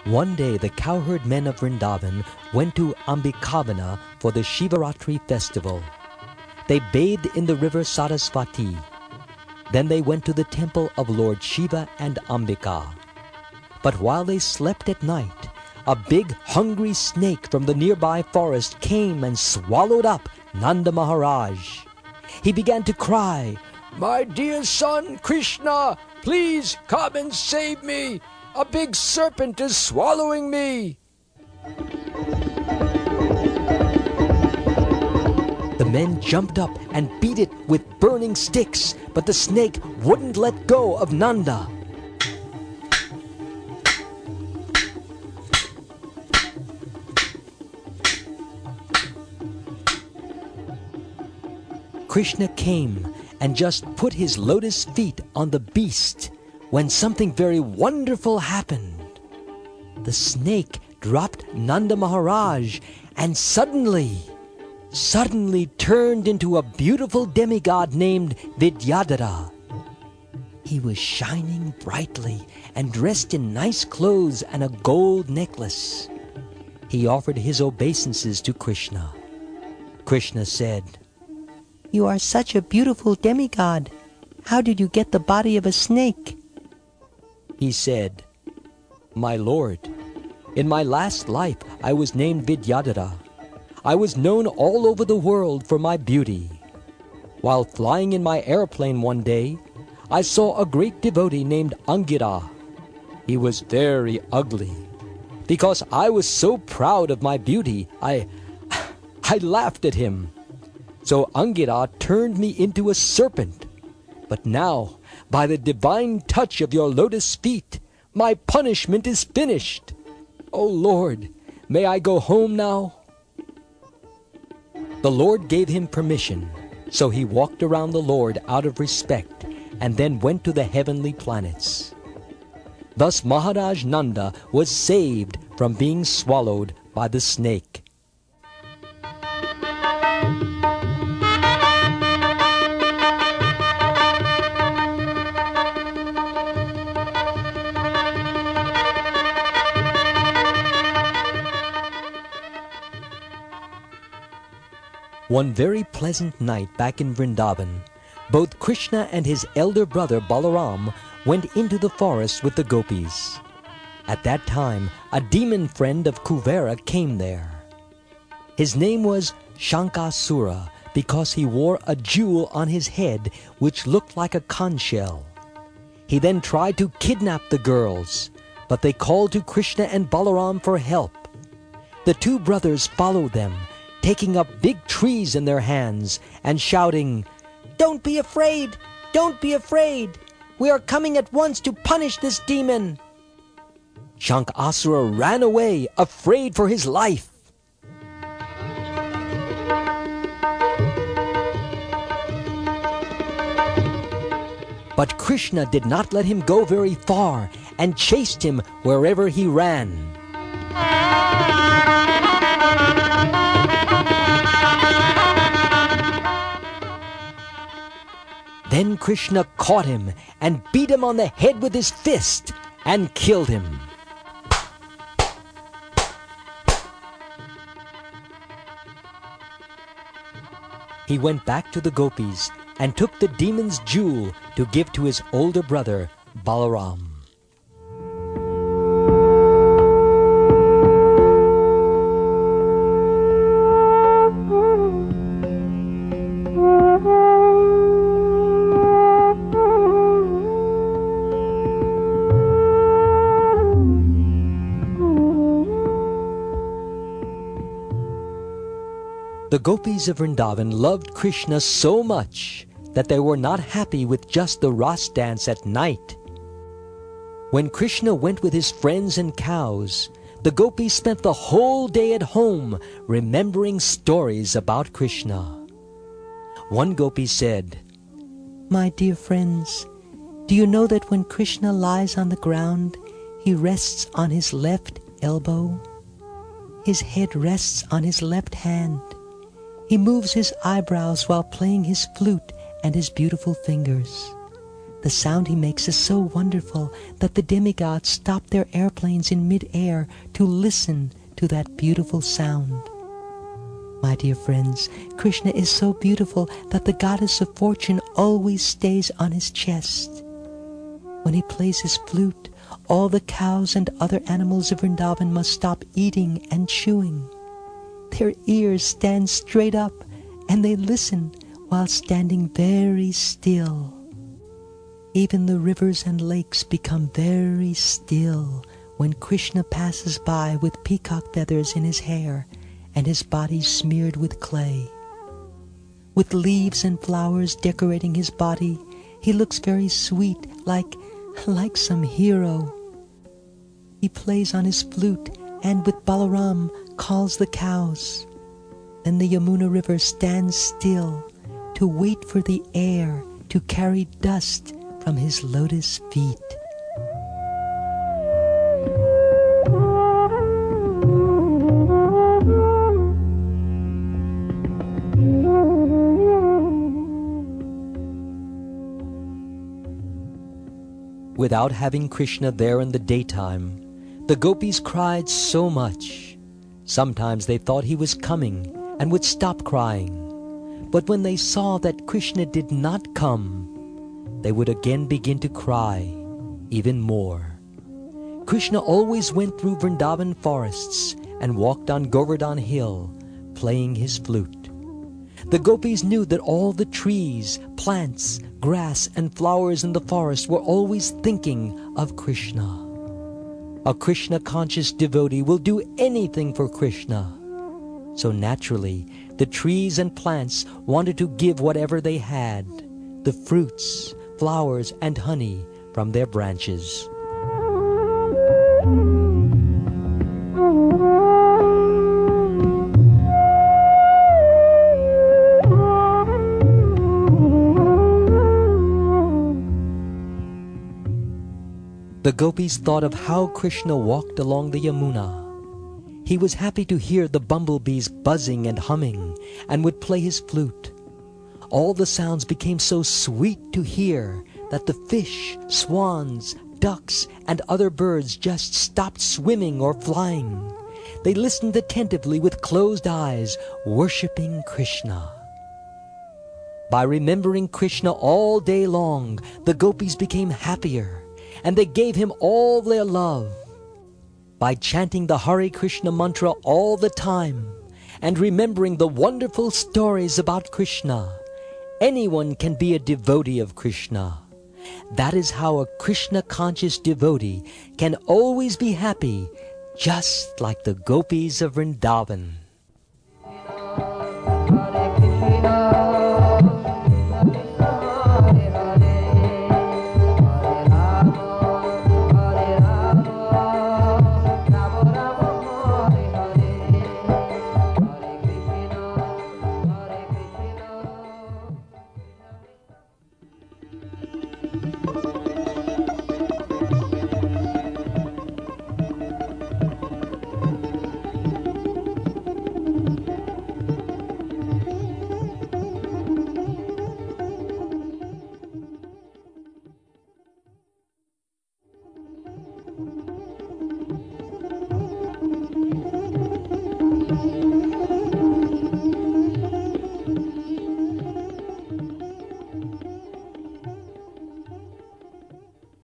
One day the cowherd men of Vrindavan went to Ambikavana for the Shivaratri festival. They bathed in the river Sarasvati. Then they went to the temple of Lord Shiva and Ambika. But while they slept at night, a big hungry snake from the nearby forest came and swallowed up Nanda Maharaj. He began to cry, "My dear son Krishna, please come and save me! A big serpent is swallowing me!" The men jumped up and beat it with burning sticks, but the snake wouldn't let go of Nanda. Krishna came and just put his lotus feet on the beast when something very wonderful happened. The snake dropped Nanda Maharaj and suddenly turned into a beautiful demigod named Vidyadhara. He was shining brightly and dressed in nice clothes and a gold necklace. He offered his obeisances to Krishna. Krishna said, "You are such a beautiful demigod. How did you get the body of a snake?" He said, "My lord, in my last life I was named Vidyadhara. I was known all over the world for my beauty. While flying in my airplane one day, I saw a great devotee named Angira. He was very ugly. Because I was so proud of my beauty, I laughed at him. So Angira turned me into a serpent. But now, by the divine touch of your lotus feet, my punishment is finished. O Lord, may I go home now?" The Lord gave him permission, so he walked around the Lord out of respect and then went to the heavenly planets. Thus Maharaj Nanda was saved from being swallowed by the snake. One very pleasant night back in Vrindavan, both Krishna and his elder brother Balaram went into the forest with the gopis. At that time, a demon friend of Kuvera came there. His name was Sankhasura because he wore a jewel on his head which looked like a conch shell. He then tried to kidnap the girls, but they called to Krishna and Balaram for help. The two brothers followed them, taking up big trees in their hands and shouting, "Don't be afraid! Don't be afraid! We are coming at once to punish this demon!" Sankhasura ran away, afraid for his life. But Krishna did not let him go very far and chased him wherever he ran. Then Krishna caught him and beat him on the head with his fist and killed him. He went back to the gopis and took the demon's jewel to give to his older brother Balaram. The gopis of Vrindavan loved Krishna so much that they were not happy with just the Ras dance at night. When Krishna went with his friends and cows, the gopis spent the whole day at home remembering stories about Krishna. One gopi said, "My dear friends, do you know that when Krishna lies on the ground, he rests on his left elbow? His head rests on his left hand. He moves his eyebrows while playing his flute and his beautiful fingers. The sound he makes is so wonderful that the demigods stop their airplanes in mid-air to listen to that beautiful sound. My dear friends, Krishna is so beautiful that the goddess of fortune always stays on his chest. When he plays his flute, all the cows and other animals of Vrindavan must stop eating and chewing. Their ears stand straight up, and they listen while standing very still. Even the rivers and lakes become very still when Krishna passes by with peacock feathers in his hair and his body smeared with clay. With leaves and flowers decorating his body, he looks very sweet, like some hero. He plays on his flute and with Balaram calls the cows. Then the Yamuna River stands still to wait for the air to carry dust from his lotus feet. Without having Krishna there in the daytime, the gopis cried so much. Sometimes they thought he was coming and would stop crying. But when they saw that Krishna did not come, they would again begin to cry even more. Krishna always went through Vrindavan forests and walked on Govardhan Hill, playing his flute. The gopis knew that all the trees, plants, grass, and flowers in the forest were always thinking of Krishna. A Krishna-conscious devotee will do anything for Krishna. So naturally, the trees and plants wanted to give whatever they had, the fruits, flowers, and honey from their branches. The gopis thought of how Krishna walked along the Yamuna. He was happy to hear the bumblebees buzzing and humming, and would play his flute. All the sounds became so sweet to hear that the fish, swans, ducks, and other birds just stopped swimming or flying. They listened attentively with closed eyes, worshipping Krishna. By remembering Krishna all day long, the gopis became happier, and they gave him all their love. By chanting the Hare Krishna mantra all the time and remembering the wonderful stories about Krishna, anyone can be a devotee of Krishna. That is how a Krishna-conscious devotee can always be happy, just like the gopis of Vrindavan.